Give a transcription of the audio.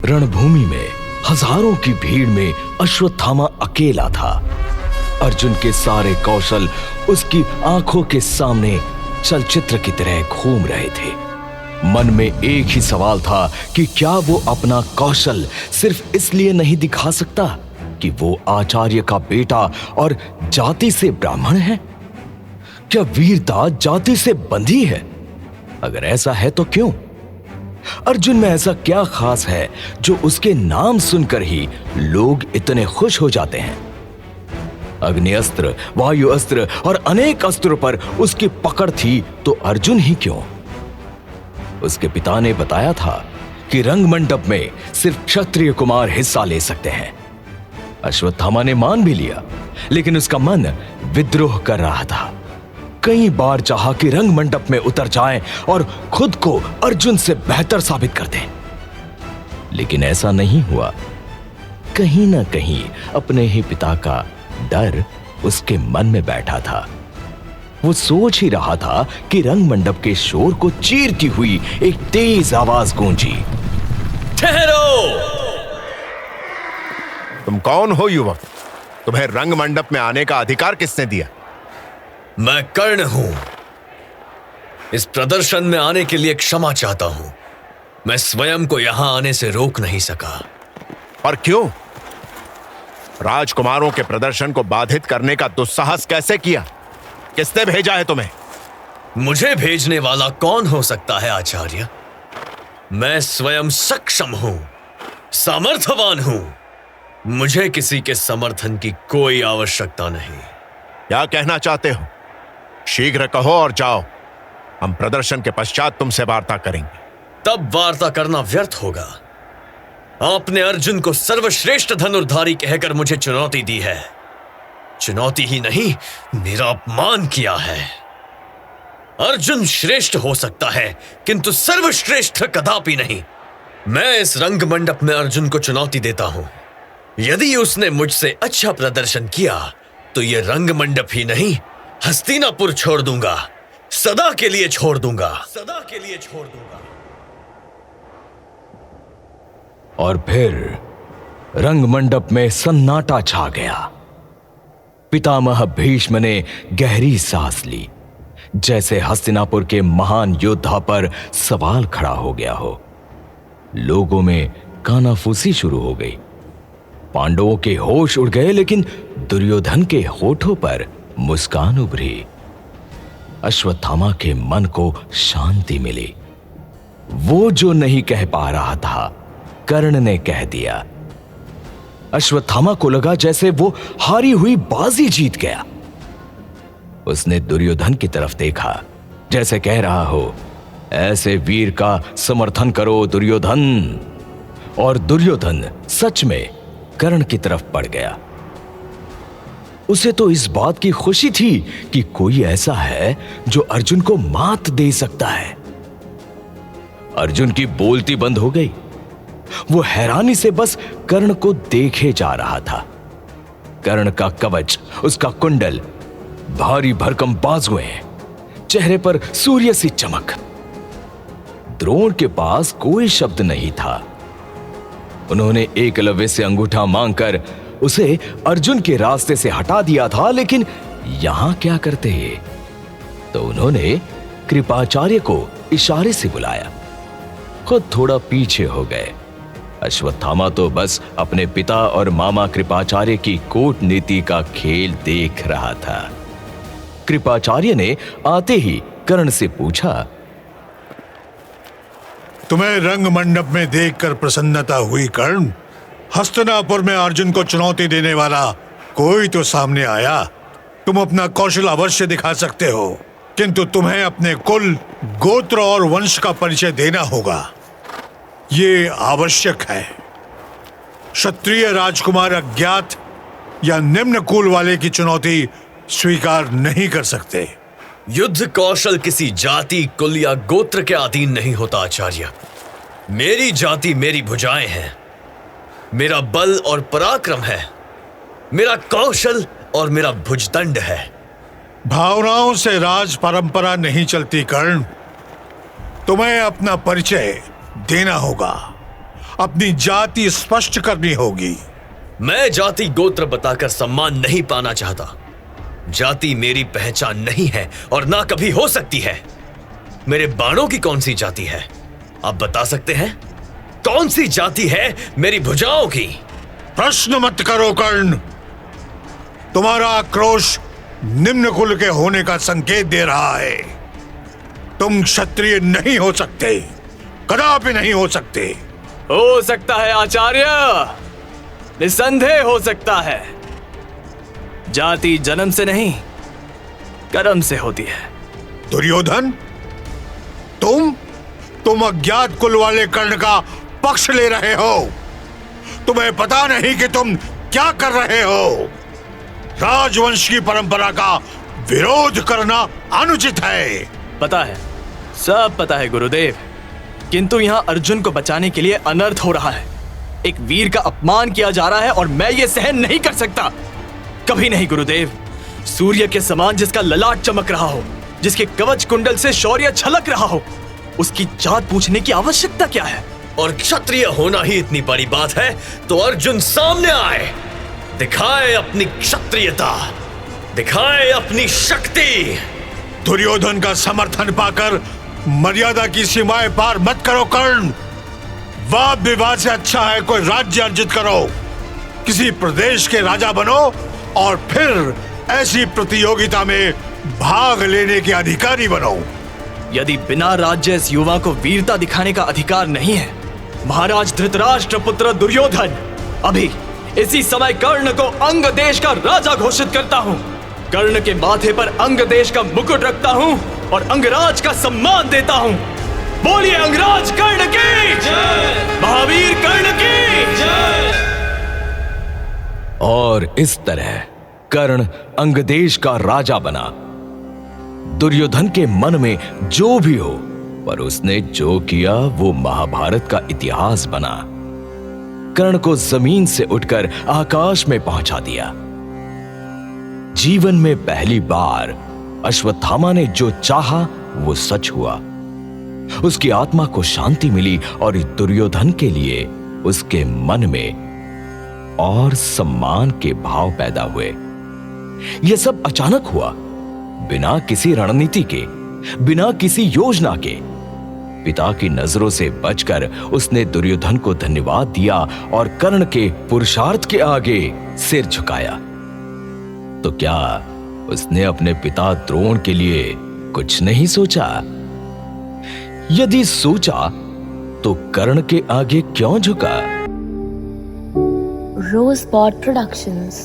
रणभूमि में हजारों की भीड़ में अश्वत्थामा अकेला था। अर्जुन के सारे कौशल उसकी आंखों के सामने चलचित्र की तरह घूम रहे थे। मन में एक ही सवाल था कि क्या वो अपना कौशल सिर्फ इसलिए नहीं दिखा सकता कि वो आचार्य का बेटा और जाति से ब्राह्मण है? क्या वीरता जाति से बंधी है? अगर ऐसा है तो क्यों? अर्जुन में ऐसा क्या खास है जो उसके नाम सुनकर ही लोग इतने खुश हो जाते हैं? अग्नि अस्त्र, वायु अस्त्र और अनेक अस्त्रों पर उसकी पकड़ थी तो अर्जुन ही क्यों? उसके पिता ने बताया था कि रंगमंडप में सिर्फ क्षत्रिय कुमार हिस्सा ले सकते हैं। अश्वत्थामा ने मान भी लिया, लेकिन उसका मन विद्रोह कर रहा था। कई बार चाहा कि रंगमंडप में उतर जाएं और खुद को अर्जुन से बेहतर साबित कर दें, लेकिन ऐसा नहीं हुआ। कहीं ना कहीं अपने ही पिता का डर उसके मन में बैठा था। वो सोच ही रहा था कि रंगमंडप के शोर को चीरती हुई एक तेज आवाज गूंजी। ठहरो! तुम कौन हो युवक? तुम्हें रंगमंडप में आने का अधिकार किसने दिया? मैं कर्ण हूं। इस प्रदर्शन में आने के लिए क्षमा चाहता हूं। मैं स्वयं को यहां आने से रोक नहीं सका। और क्यों? राजकुमारों के प्रदर्शन को बाधित करने का दुस्साहस कैसे किया? किसने भेजा है तुम्हें? मुझे भेजने वाला कौन हो सकता है आचार्य? मैं स्वयं सक्षम हूं, सामर्थ्यवान हूं। मुझे किसी के समर्थन की कोई आवश्यकता नहीं। क्या कहना चाहते हो? शीघ्र कहो और जाओ। हम प्रदर्शन के पश्चात तुमसे वार्ता करेंगे। तब वार्ता करना व्यर्थ होगा। आपने अर्जुन को सर्वश्रेष्ठ धनुर्धारी कहकर मुझे चुनौती दी है। चुनौती ही नहीं, मेरा अपमान किया है। अर्जुन श्रेष्ठ हो सकता है, किंतु सर्वश्रेष्ठ कदापि नहीं। मैं इस रंगमंडप में अर्जुन को चुनौती देता हूं। यदि उसने मुझसे अच्छा प्रदर्शन किया तो यह रंगमंडप ही नहीं, हस्तिनापुर छोड़ दूंगा। सदा के लिए छोड़ दूंगा। सदा के लिए छोड़ दूंगा। और फिर रंगमंडप में सन्नाटा छा गया। पितामह भीष्म ने गहरी सांस ली, जैसे हस्तिनापुर के महान योद्धा पर सवाल खड़ा हो गया हो। लोगों में कानाफूसी शुरू हो गई। पांडवों के होश उड़ गए, लेकिन दुर्योधन के होठों पर मुस्कान उभरी। अश्वत्थामा के मन को शांति मिली। वो जो नहीं कह पा रहा था, कर्ण ने कह दिया। अश्वत्थामा को लगा जैसे वो हारी हुई बाजी जीत गया। उसने दुर्योधन की तरफ देखा, जैसे कह रहा हो, ऐसे वीर का समर्थन करो दुर्योधन। और दुर्योधन सच में कर्ण की तरफ पड़ गया। उसे तो इस बात की खुशी थी कि कोई ऐसा है जो अर्जुन को मात दे सकता है। अर्जुन की बोलती बंद हो गई। वो हैरानी से बस कर्ण को देखे जा रहा था। कर्ण का कवच, उसका कुंडल, भारी भरकम बाजुएं, चेहरे पर सूर्य सी चमक। द्रोण के पास कोई शब्द नहीं था। उन्होंने एकलव्य से अंगूठा मांगकर उसे अर्जुन के रास्ते से हटा दिया था, लेकिन यहां क्या करते? तो उन्होंने कृपाचार्य को इशारे से बुलाया। खुद थोड़ा पीछे हो गए। अश्वत्थामा तो बस अपने पिता और मामा कृपाचार्य की कूटनीति का खेल देख रहा था। कृपाचार्य ने आते ही कर्ण से पूछा, तुम्हें रंगमंडप में देखकर प्रसन्नता हुई कर्ण? हस्तिनापुर में अर्जुन को चुनौती देने वाला कोई तो सामने आया। तुम अपना कौशल अवश्य दिखा सकते हो, किंतु तुम्हें अपने कुल, गोत्र और वंश का परिचय देना होगा। ये आवश्यक है। क्षत्रिय राजकुमार अज्ञात या निम्न कुल वाले की चुनौती स्वीकार नहीं कर सकते। युद्ध कौशल किसी जाति, कुल या गोत्र के अधीन नहीं होता आचार्य। मेरी जाति मेरी भुजाएं हैं, मेरा बल और पराक्रम है, मेरा कौशल और मेरा भुजदंड है। भावनाओं से राज परंपरा नहीं चलती कर्ण। तुम्हें अपना परिचय देना होगा। अपनी जाति स्पष्ट करनी होगी। मैं जाति गोत्र बताकर सम्मान नहीं पाना चाहता। जाति मेरी पहचान नहीं है और ना कभी हो सकती है। मेरे बाणों की कौन सी जाति है, आप बता सकते हैं? कौन सी जाति है मेरी भुजाओं की? प्रश्न मत करो कर्ण। तुम्हारा आक्रोश निम्न कुल के होने का संकेत दे रहा है। तुम क्षत्रिय नहीं हो सकते, कदापि नहीं हो सकते। हो सकता है आचार्य, निसंदेह हो सकता है। जाति जन्म से नहीं, कर्म से होती है। दुर्योधन, तुम अज्ञात कुल वाले कर्ण का पक्ष ले रहे हो। तुम्हें पता नहीं कि तुम क्या कर रहे हो। राजवंश की परंपरा का विरोध करना अनुचित है। पता है, सब पता है गुरुदेव, किंतु यहाँ अर्जुन को बचाने के लिए अनर्थ हो रहा है। एक वीर का अपमान किया जा रहा है और मैं ये सहन नहीं कर सकता। कभी नहीं गुरुदेव। सूर्य के समान जिसका ललाट चमक रहा हो, जिसके कवच कुंडल से शौर्य छलक रहा हो, उसकी जात पूछने की आवश्यकता क्या है? और क्षत्रिय होना ही इतनी बड़ी बात है तो अर्जुन सामने आए, दिखाए अपनी क्षत्रियता, दिखाए अपनी शक्ति। दुर्योधन का समर्थन पाकर मर्यादा की सीमाएं पार मत करो कर्ण। वाद विवाद से अच्छा है कोई राज्य अर्जित करो, किसी प्रदेश के राजा बनो और फिर ऐसी प्रतियोगिता में भाग लेने के अधिकारी बनो। यदि बिना राज्य इस युवा को वीरता दिखाने का अधिकार नहीं है, महाराज धृतराष्ट्र पुत्र दुर्योधन, अभी इसी समय कर्ण को अंग देश का राजा घोषित करता हूँ। कर्ण के माथे पर अंग देश का मुकुट रखता हूँ और अंगराज का सम्मान देता हूँ। बोलिए अंगराज कर्ण की जय, महावीर कर्ण की जय। और इस तरह कर्ण अंगदेश का राजा बना। दुर्योधन के मन में जो भी हो, पर उसने जो किया वो महाभारत का इतिहास बना। कर्ण को जमीन से उठकर आकाश में पहुंचा दिया। जीवन में पहली बार अश्वत्थामा ने जो चाहा वो सच हुआ। उसकी आत्मा को शांति मिली और दुर्योधन के लिए उसके मन में और सम्मान के भाव पैदा हुए। यह सब अचानक हुआ, बिना किसी रणनीति के, बिना किसी योजना के। पिता की नजरों से बचकर उसने दुर्योधन को धन्यवाद दिया और कर्ण के पुरुषार्थ के आगे सिर झुकाया। तो क्या उसने अपने पिता द्रोण के लिए कुछ नहीं सोचा? यदि सोचा तो कर्ण के आगे क्यों झुका? Rosebud Productions